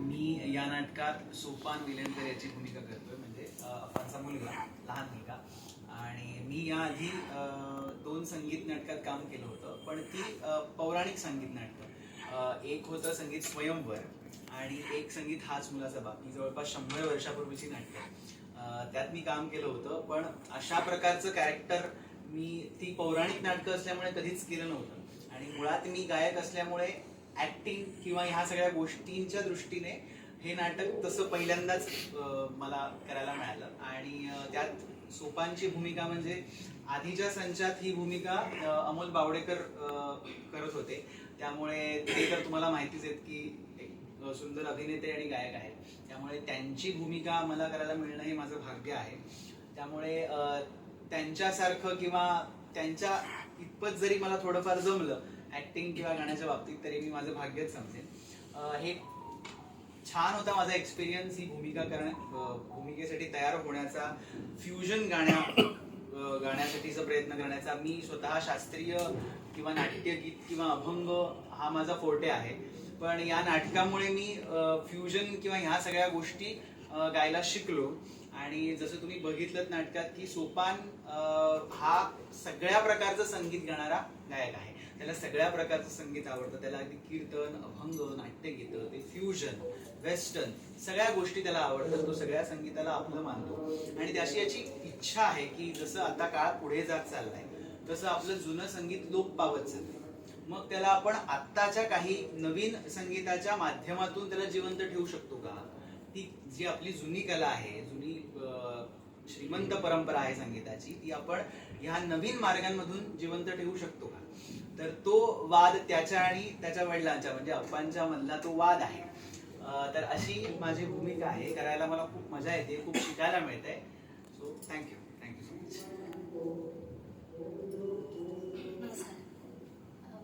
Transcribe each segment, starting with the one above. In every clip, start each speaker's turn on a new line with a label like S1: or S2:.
S1: मी या नाटकात सोपान विलेनकर याची भूमिका करतोय, म्हणजे अप्पांचा मुलगा, लहान मुलगा. आणि मी याआधी 2 संगीत नाटकात काम केलं होतं, पण ती पौराणिक संगीत नाटकं. एक होतं संगीत स्वयंवर आणि एक संगीत हाच मुलाचा बाप. ही जवळपास 100 वर्षापूर्वीची नाटकं. त्यात मी काम केलं होतं, पण अशा प्रकारचं कॅरेक्टर मी ती पौराणिक नाटकं असल्यामुळे कधीच केलं नव्हतं. आणि मुळात मी गायक असल्यामुळे ऍक्टिंग किंवा ह्या सगळ्या गोष्टींच्या दृष्टीने हे नाटक तसं पहिल्यांदाच मला करायला मिळालं. आणि त्यात सोपानची भूमिका म्हणजे आधीच्या संचात ही भूमिका अमोल बावडेकर करत होते, त्यामुळे ते तर तुम्हाला माहितीच आहेत की एक सुंदर अभिनेते आणि गायक आहेत, त्यामुळे त्यांची भूमिका मला करायला मिळणं हे माझं भाग्य आहे. त्यामुळे त्यांच्यासारखं किंवा त्यांच्या इतपत जरी मला थोडंफार जमलं ऍक्टिंग किंवा गाण्याच्या बाबतीत, तरी मी माझं भाग्यच समजेन. हे छान होता माझा एक्सपिरियन्स, ही भूमिकेसाठी तयार होण्याचा, फ्युजन गाण्यासाठीचा प्रयत्न करण्याचा. मी स्वतः शास्त्रीय किंवा नाट्यगीत किंवा अभंग हा माझा फोर्टे आहे, पण या नाटकामुळे मी फ्युजन किंवा ह्या सगळ्या गोष्टी गायला शिकलो. आणि जसं तुम्ही बघितलं नाटकात की सोपान हा सगळ्या प्रकारचं संगीत गाणारा गायक आहे. त्याला सगळ्या प्रकारचं संगीत आवडतं. त्याला अगदी कीर्तन, अभंग, नाट्यगीतं, ते फ्युजन, वेस्टर्न सगळ्या गोष्टी त्याला आवडतात. तो सगळ्या संगीताला आपलं मानतो आणि त्याची याची इच्छा आहे की जसं आता काळ पुढे जात चाललाय तसं आपलं जुनं संगीत लोप पावत चाललंय. मग त्याला आपण आत्ताच्या काही नवीन संगीताच्या माध्यमातून त्याला जिवंत ठेवू शकतो का? ती जी आपली जुनी कला आहे, जुनी श्रीमंत परंपरा आहे संगीताची, ती आपण ह्या नवीन मार्गांमधून जिवंत ठेवू शकतो का? तर तो वाद त्याच्या आणि त्याच्या वडिलांच्या म्हणजे अप्पांच्या मधला तो वाद आहे. तर अशी माझी भूमिका आहे. करायला मला खूप मजा येते, खूप शिकायला मिळतंय. So thank you so much.
S2: नमस्कार,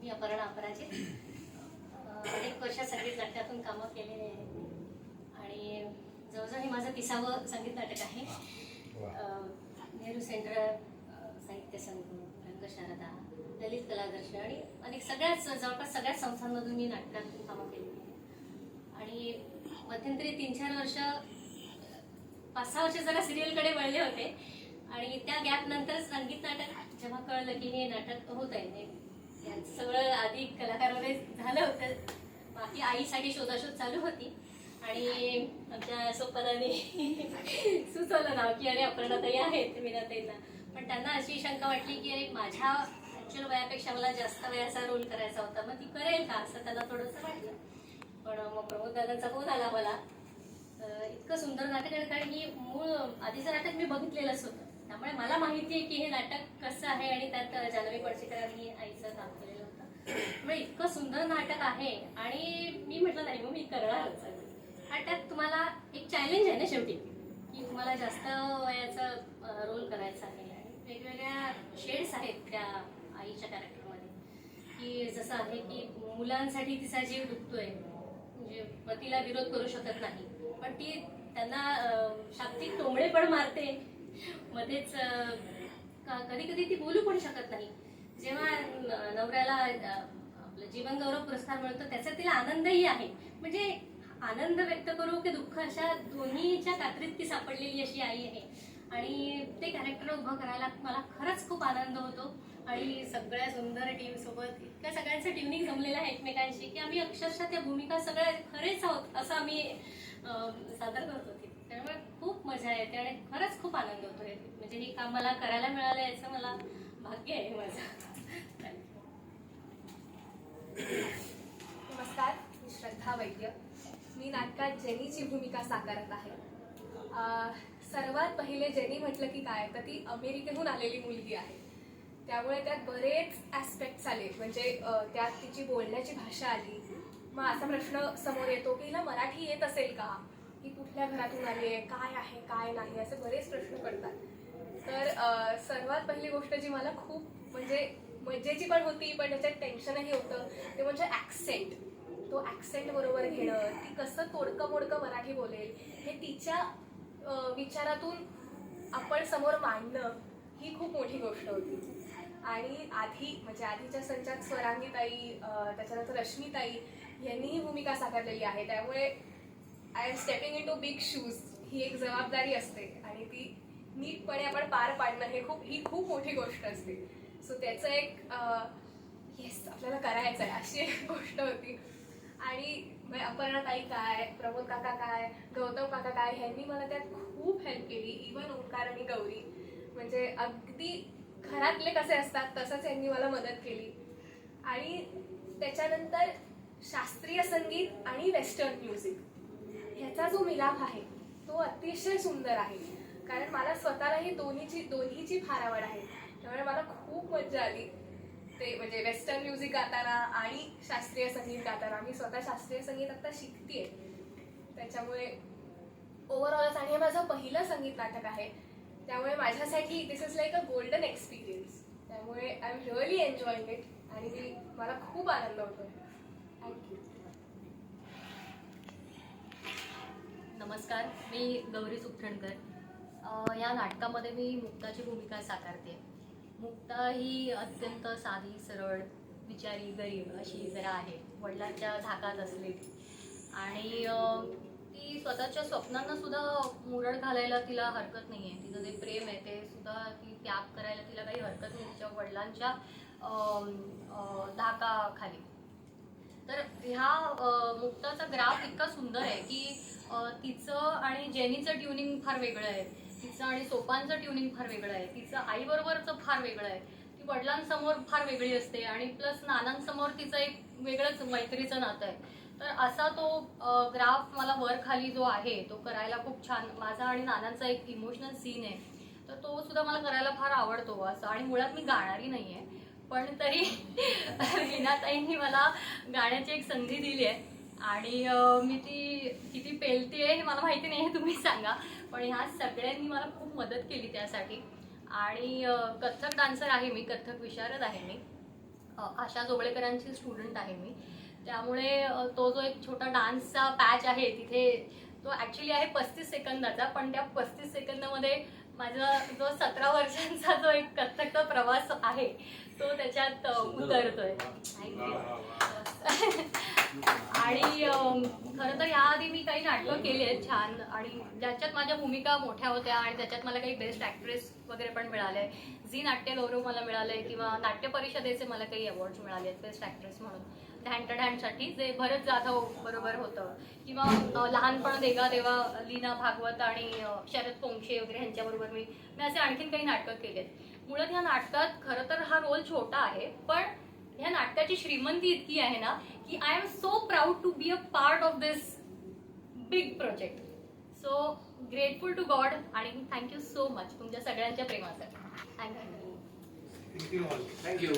S2: मी अपर्णा अपराजे. अनेक वर्ष संगीत नाटकातून कामं केलेले आहे आणि जवळजवळ हे माझं 30वं संगीत नाटक आहे. नेहरू सेंटर, साहित्य संघ, रंगशारदा, ललित कलादर्शन आणि अनेक जवळपास सगळ्याच संस्थांमधून मी नाटकात कामं केलेली आहे. आणि मध्यंतरी 3-4 वर्ष, 5-6 वर्ष जरा सिरियलकडे वळले होते आणि त्या गॅप नंतर संगीत नाटक जेव्हा कळलं की हे नाटक होत आहे, यांचं सगळं आधी कलाकारमध्ये झालं होतं, बाकी आईसाठी शोधाशोध चालू होती. आणि आमच्या सोपानाने सुचवलं नाव की अरे अपर्णाताई आहेत मीनाताईंना, पण त्यांना अशी शंका वाटली की अरे माझ्या ॲक्च्युअल वयापेक्षा मला जास्त वयाचा रोल करायचा होता, मग ती करेल का असं त्यांना थोडंसं वाटलं. पण मग प्रमोद दादांचा फोन आला मला. इतकं सुंदर नाटक आहे, कारण की मूळ आधीचं नाटक मी बघितलेलंच होतं, त्यामुळे मला माहिती आहे की हे नाटक कसं आहे आणि त्यात जानवी पडशीकरांनी आईचं काम केलेलं होतं. म्हणजे इतकं सुंदर नाटक आहे आणि मी म्हटलं नाही मग मी करणारच. आणि त्यात तुम्हाला एक चॅलेंज आहे ना शेवटी, की तुम्हाला जास्त वयाचा रोल करायचा आहे आणि वेगवेगळ्या शेड्स आहेत त्या आईच्या कॅरेक्टरमध्ये. की जसं आहे की मुलांसाठी तिचा जीव दुखतोय, म्हणजे पतीला विरोध करू शकत नाही, पण ती त्यांना शाब्दिक टोमणे पण मारते मध्येच. कधी कधी ती बोलू पण शकत नाही. जेव्हा नवऱ्याला आपलं जीवन गौरव पुरस्कार मिळतो त्याचा तिला आनंदही आहे. म्हणजे आनंद व्यक्त करू की दुःख, अशा दोन्हीच्या कात्रीत ती सापडलेली अशी आई आहे. आणि ते कॅरेक्टर उभं करायला मला खरंच खूप आनंद होतो. आणि सगळ्या सुंदर टीम सोबत इतक्या सगळ्यांचं ट्युनिंग जमलेलं आहे एकमेकांशी की आम्ही अक्षरशः त्या भूमिका सगळ्या खरेच आहोत असं आम्ही सादर करत होते. त्यामुळे खूप मजा येते आणि खरंच खूप आनंद होतो. म्हणजे हे काम मला करायला मिळालं याचं मला भाग्य आहे माझं.
S3: नमस्कार, मी श्रद्धा वैद्य. मी नाटकात जेनीची भूमिका साकारत आहे. सर्वात पहिले जेनी म्हटलं की काय, तर ती अमेरिकेहून आलेली मुलगी आहे, त्यामुळे त्यात बरेच ॲस्पेक्ट्स आले. म्हणजे त्यात तिची बोलण्याची भाषा आली. मग असा प्रश्न समोर येतो की हिला मराठी येत असेल का, ही कुठल्या घरातून आली आहे, काय आहे काय नाही, असे बरेच प्रश्न पडतात. तर सर्वात पहिली गोष्ट जी मला खूप म्हणजे मजेची पण होती, पण त्याच्यात टेन्शनही होतं, ते म्हणजे ॲक्सेंट. तो ॲक्सेंट बरोबर घेणं, ती कसं तोडकं मोडकं मराठी बोलेल हे तिच्या विचारातून आपण समोर मांडणं ही खूप मोठी गोष्ट होती. आणि आधीच्या संचात स्वरांगीताई, त्याच्यानंतर रश्मीताई यांनी ही भूमिका साकारलेली आहे. त्यामुळे I am stepping into big shoes. ही एक जबाबदारी असते आणि ती नीटपणे आपण पार पाडणं ही खूप मोठी गोष्ट असते. सो त्याचं एक येस आपल्याला करायचं आहे अशी एक गोष्ट होती. आणि अपर्णा ताई काय, प्रमोद काका काय, गौतम काका काय, ह्यांनी मला त्यात खूप हेल्प केली. इवन ओंकार आणि गौरी, म्हणजे अगदी घरातले कसे असतात तसंच यांनी मला मदत केली. आणि त्याच्यानंतर शास्त्रीय संगीत आणि वेस्टर्न म्युझिक ह्याचा जो मिलाप आहे तो अतिशय सुंदर आहे. कारण मला स्वतःलाही दोन्हीची फार आवड आहे. त्यामुळे मला खूप मजा आली ते म्हणजे वेस्टर्न म्युझिक गाताना आणि शास्त्रीय संगीत गाताना. मी स्वतः शास्त्रीय संगीत आता शिकतेय, त्याच्यामुळे ओव्हरऑलच. आणि हे माझं पहिलं संगीत नाटक आहे, त्यामुळे माझ्यासाठी this is like a golden experience. त्यामुळे I am really enjoying it आणि मला खूप आनंद होतोय. थँक्यू.
S2: नमस्कार, मी गौरी सुखटणकर. या नाटकामध्ये मी मुक्ताची भूमिका साकारते. मुक्ता ही अत्यंत साधी, सरळ, बिचारी, गरीब अशी जरा आहे. वडिलांच्या धाकात असलेली आणि ती स्वतःच्या स्वप्नांना सुद्धा मुरड घालायला तिला हरकत नाही आहे. तिचं जे प्रेम आहे ते सुद्धा ती त्याग करायला तिला काही हरकत नाही तिच्या वडिलांच्या धाकाखाली. तर ह्या मुक्ताचा ग्राफ इतका सुंदर आहे की तिचं आणि जेनीचं ट्युनिंग फार वेगळं आहे, तिचं आणि सोपानचं ट्युनिंग फार वेगळं आहे, तिचं आईबरोबरचं फार वेगळं आहे, ती वडिलांसमोर फार वेगळी असते आणि प्लस नानांसमोर तिचं एक वेगळंच मैत्रीचं नातं आहे. तर असा तो ग्राफ मला वर खाली जो आहे तो करायला खूप छान. माझा आणि नानांचा एक इमोशनल सीन आहे, तर तो सुद्धा मला करायला फार आवडतो असं. आणि मुळात मी गाणारी नाही आहे, पण तरी रीनाताईंनी मला गाण्याची एक संधी दिली आहे आणि मी ती किती पेलते हे मला माहिती नाही आहे, तुम्ही सांगा. पण ह्या सगळ्यांनी मला खूप मदत केली त्यासाठी. आणि कथ्थक डान्सर आहे मी, कथ्थक विशारद आहे मी, आशा जोगळेकरांची स्टुडंट आहे मी. त्यामुळे तो जो एक छोटा डान्सचा पॅच आहे तिथे तो ॲक्च्युली आहे 35 सेकंदाचा, पण त्या 35 सेकंदामध्ये माझा जो 17 वर्षांचा जो एक कथ्थकचा प्रवास आहे तो त्याच्यात उतरतोय. आणि खरं तर याआधी मी काही नाटकं केली आहेत छान आणि ज्याच्यात माझ्या भूमिका मोठ्या होत्या आणि त्याच्यात मला काही बेस्ट ॲक्ट्रेस वगैरे पण मिळाले. झी नाट्य गौरव मला मिळाले किंवा नाट्य परिषदेचे मला काही अवॉर्ड्स मिळाले आहेत बेस्ट ॲक्ट्रेस म्हणून. ढॅनसाठी जे भरत जाधव बरोबर होतं किंवा लहानपण देगा देवा लीना भागवत आणि शरद पोंक्षे वगैरे ह्यांच्याबरोबर मी असे आणखीन काही नाटकं केली आहेत. मुळात ह्या नाटकात खरं तर हा रोल छोटा आहे, पण ह्या नाटकाची श्रीमंती इतकी आहे ना की I am so proud to be a part of this big project. So grateful to God आणि थँक्यू सो मच तुमच्या सगळ्यांच्या प्रेमासाठी. थँक्यू.
S4: थँक्यू.